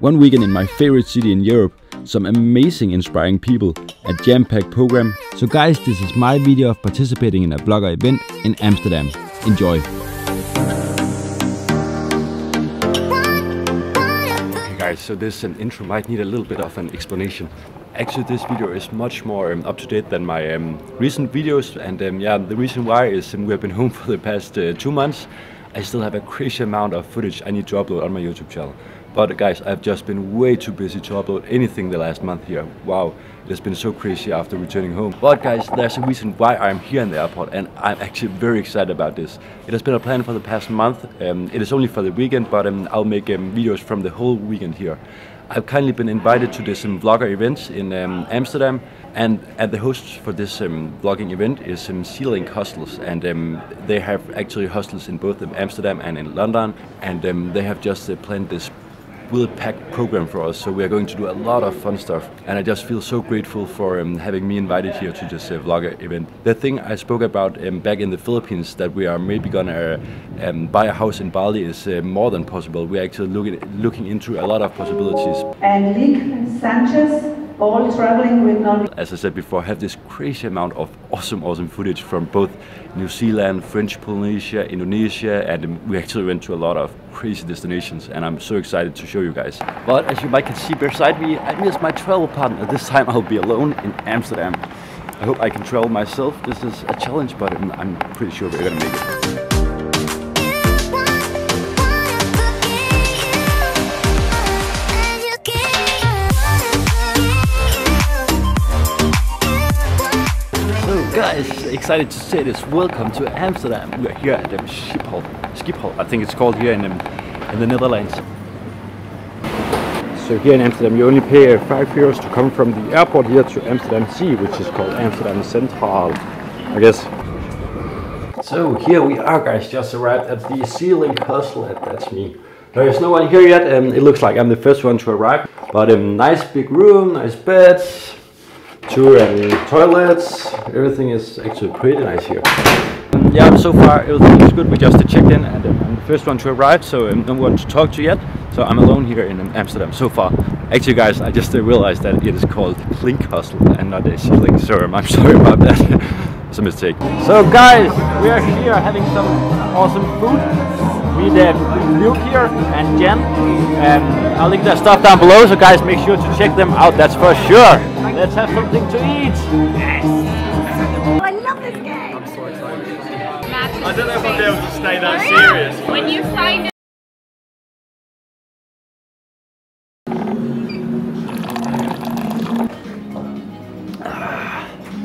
1 weekend in my favorite city in Europe, some amazing inspiring people, a jam-packed program. So guys, this is my video of participating in a vlogger event in Amsterdam. Enjoy! Okay guys, so this intro might need a little bit of an explanation. Actually, this video is much more up to date than my recent videos, and yeah, the reason why is we have been home for the past 2 months. I still have a crazy amount of footage I need to upload on my YouTube channel. But guys, I've just been way too busy to upload anything the last month here. Wow, it has been so crazy after returning home. But guys, there's a reason why I'm here in the airport, and I'm actually very excited about this. It has been a plan for the past month. It is only for the weekend, but I'll make videos from the whole weekend here. I've kindly been invited to this vlogger event in Amsterdam, and the hosts for this vlogging event is Sea Link Hostels, and they have actually hostels in both Amsterdam and in London, and they have just planned this well-packed program for us, so we are going to do a lot of fun stuff, and I just feel so grateful for having me invited here to this vlogger event. The thing I spoke about back in the Philippines, that we are maybe gonna buy a house in Bali, is more than possible. We're actually looking into a lot of possibilities. And Lick Sanchez, all traveling with knowledge. As I said before, I have this crazy amount of awesome footage from both New Zealand, French Polynesia, Indonesia, and we actually went to a lot of crazy destinations, and I'm so excited to show you guys. But as you might can see beside me, I miss my travel partner. This time I'll be alone in Amsterdam. I hope I can travel myself. This is a challenge, but I'm pretty sure we're gonna make it. Guys, excited to say this. Welcome to Amsterdam. We're here at the Schiphol, I think it's called here in the Netherlands. So here in Amsterdam, you only pay €5 to come from the airport here to Amsterdam Sea, which is called Amsterdam Central, I guess. So here we are, guys. Just arrived at the Sea Link Hostel. That's me. There is no one here yet, and it looks like I'm the first one to arrive. But nice big room, nice beds. 2 toilets, everything is actually pretty nice here. Yeah, so far everything looks good. We just checked in, and I'm the first one to arrive, so no one to talk to yet. So I'm alone here in Amsterdam so far. Actually guys, I just realized that it is called Link Hostel and not a Sea Link, so I'm sorry about that. It's a mistake. So guys, we are here having some awesome food. We have Luke here and Jen. I'll link their stuff down below, so guys, make sure to check them out, that's for sure. Let's have something to eat! Yes! I love this game! I'm so excited. I don't know if I'll be able to stay that serious. When you find it.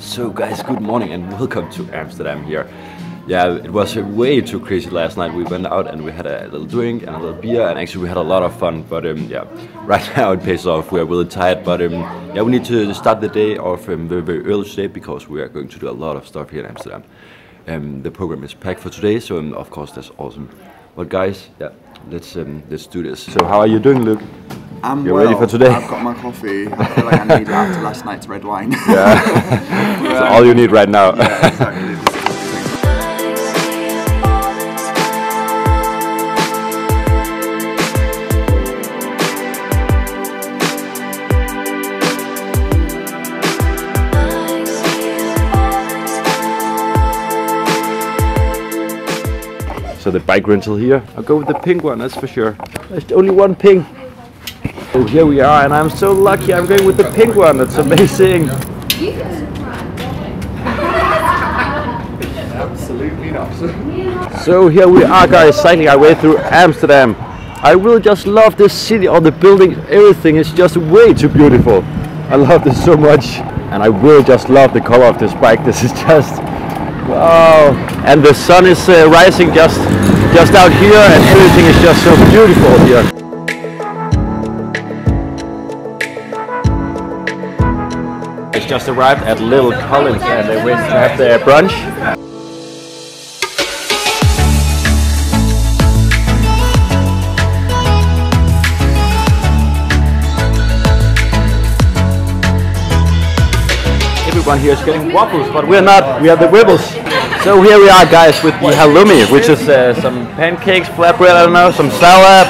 So guys, good morning and welcome to Amsterdam here. Yeah, it was way too crazy last night. We went out and we had a little drink and a little beer, and actually we had a lot of fun. But yeah, right now it pays off. We are really tired, but yeah, we need to start the day off very early today because we are going to do a lot of stuff here in Amsterdam. The program is packed for today, so of course that's awesome. But guys, yeah, let's do this. So how are you doing, Luke? I'm You're well. ready for today? I've got my coffee. I feel like I need it after last night's red wine. Yeah, that's all you need right now. Yeah, exactly. So the bike rental here, I'll go with the pink one, that's for sure. There's only one pink. So here we are, and I'm so lucky I'm going with the pink one, that's amazing. Absolutely not. So here we are, guys, cycling our way through Amsterdam. I really just love this city, all the buildings, everything is just way too beautiful. I love this so much, and I really just love the color of this bike. This is just wow. And the sun is rising just out here, and everything is just so beautiful here. It's just arrived at Little Collins, and they went to have their brunch. Everyone here is getting waffles, but we're not, we are the wibbles. So here we are, guys, with the halloumi, which is some pancakes, flatbread, I don't know, some salad.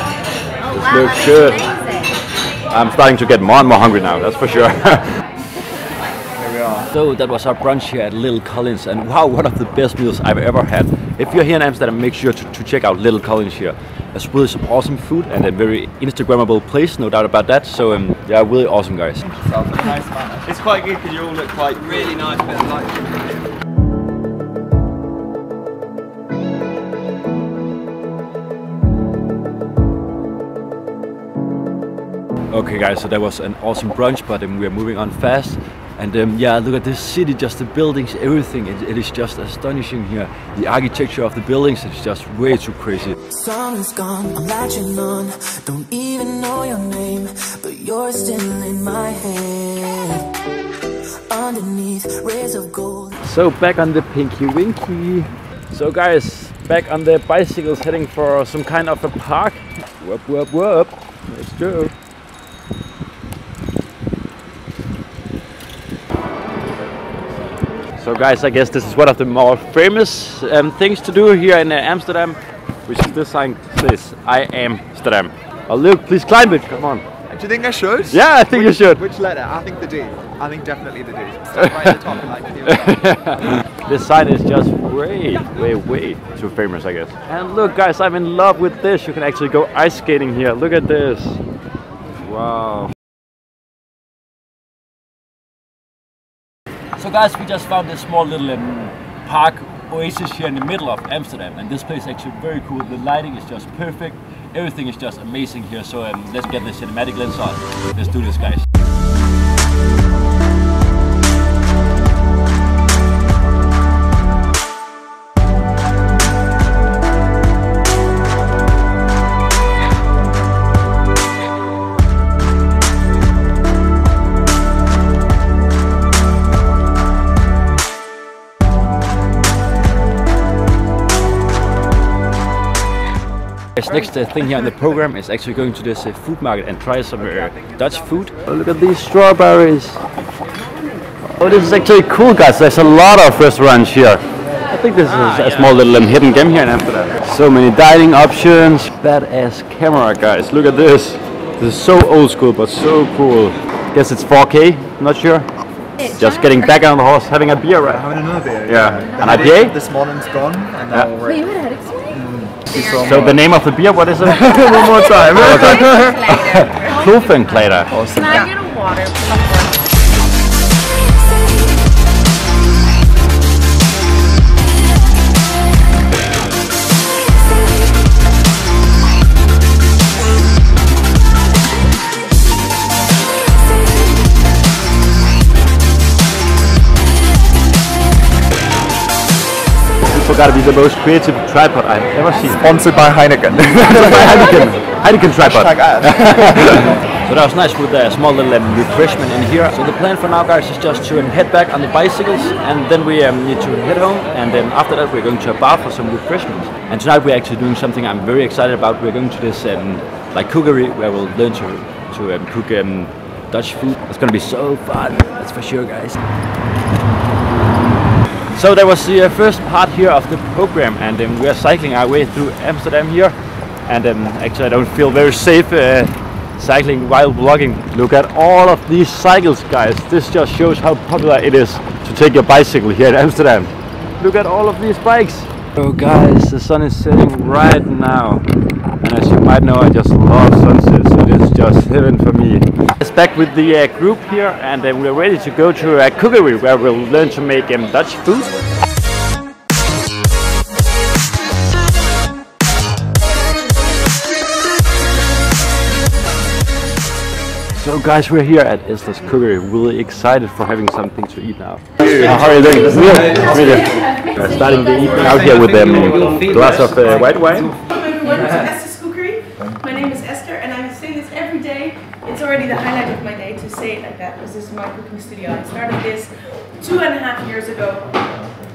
This looks good. I'm starting to get more and more hungry now, that's for sure. So that was our brunch here at Little Collins, and wow, one of the best meals I've ever had. If you're here in Amsterdam, make sure to check out Little Collins here. There's really some awesome food and a very Instagrammable place, no doubt about that. So yeah, really awesome, guys. It's quite good because you all look quite really nice, bit of light. Okay guys, so that was an awesome brunch, but we are moving on fast. And yeah, look at this city, just the buildings, everything. It is just astonishing here. The architecture of the buildings is just way too crazy. Summer's gone, I'm latching on. Don't even know your name, but you're still in my head. Underneath rays of gold. So back on the Pinky Winky. So guys, back on the bicycles heading for some kind of a park. Whoop, whoop, whoop. Let's go. So guys, I guess this is one of the more famous things to do here in Amsterdam, which is this sign says, I am Amsterdam. Oh look, please climb it, come on. Do you think I should? Yeah, I think you should. Which letter? I think the D. I think definitely the D. Stand right at the top and like feel. This sign is just way too famous, I guess. And look guys, I'm in love with this. You can actually go ice skating here. Look at this. Wow. So guys, we just found this small little park oasis here in the middle of Amsterdam, and this place is actually very cool. The lighting is just perfect. Everything is just amazing here. So let's get the cinematic lens on. Let's do this, guys. Next thing here on the program is actually going to this food market and try some Dutch food. Oh, look at these strawberries. Oh, this is actually cool, guys. There's a lot of restaurants here. I think this is a small little hidden gem here in Amsterdam. So many dining options. Badass camera, guys. Look at this. This is so old school, but so cool. Guess it's 4K. Not sure. Just getting back on the horse, having a beer, right? Having another beer. Yeah. An IPA? This morning's gone, and now we're... Wait, what? Explain. So the name of the beer, what is it? One more time. Klovenkleider. Can I get a water, please? Gotta be the most creative tripod I've ever seen. Sponsored by Heineken. Heineken tripod. Hashtag ad. So that was nice with a small little refreshment in here. So the plan for now, guys, is just to head back on the bicycles, and then we need to head home, and then after that we're going to a bar for some refreshments. And tonight we're actually doing something I'm very excited about. We're going to this like cookery where we'll learn to cook Dutch food. It's gonna be so fun. That's for sure, guys. So that was the first part here of the program, and we are cycling our way through Amsterdam here. And actually I don't feel very safe cycling while vlogging. Look at all of these cycles, guys. This just shows how popular it is to take your bicycle here in Amsterdam. Look at all of these bikes. So guys, the sun is setting right now. And as you might know, I just love sunsets, so this is just heaven for me. It's back with the group here, and we're ready to go to a cookery where we'll learn to make Dutch food. So guys, we're here at Esther's Cookery. Really excited for having something to eat now. How are you doing? We're starting the evening out here with a glass of white wine. Welcome to Esther's Cookery. My name is Esther, and I say this every day. It's already the highlight of my day to say it like that, because this is my cooking studio. I started this 2.5 years ago,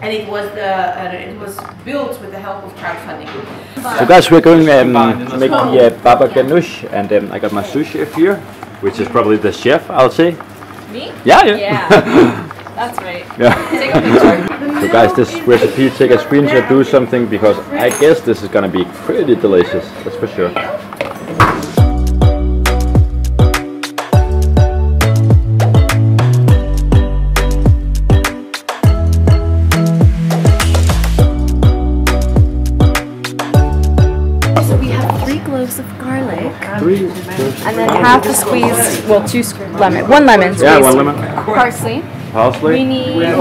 and it was built with the help of crowdfunding. So guys, we're going to make the baba ganoush, and I got my sous chef here, which is probably the chef, I'll say. Me? Yeah. Yeah. That's right. Yeah. Take a picture. So guys, this recipe, take a screenshot, do something, because I guess this is gonna be pretty delicious, that's for sure. And then half the squeeze, well, one lemon squeeze. Yeah, 1 lemon. Parsley. Parsley. We need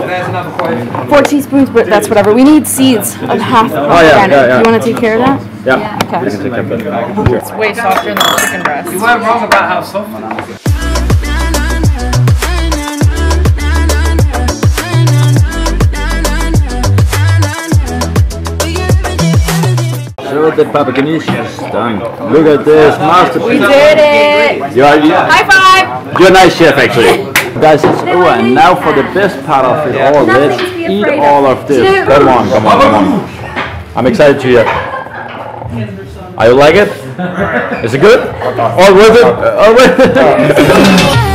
4 teaspoons, but that's whatever. We need seeds of half the pomegranate. yeah. You want to take care of that? Yeah. Okay. You can take care of that. Sure. It's way softer than chicken breast. You weren't wrong about how soft it is. So the Polynesia is done. Look at this masterpiece. We did it! High five! You're a nice chef, actually. Guys, it's over. And now for the best part of it all. Let's eat all of this. Come on. I'm excited to hear. Are you like it? Is it good? All worth it? All worth it?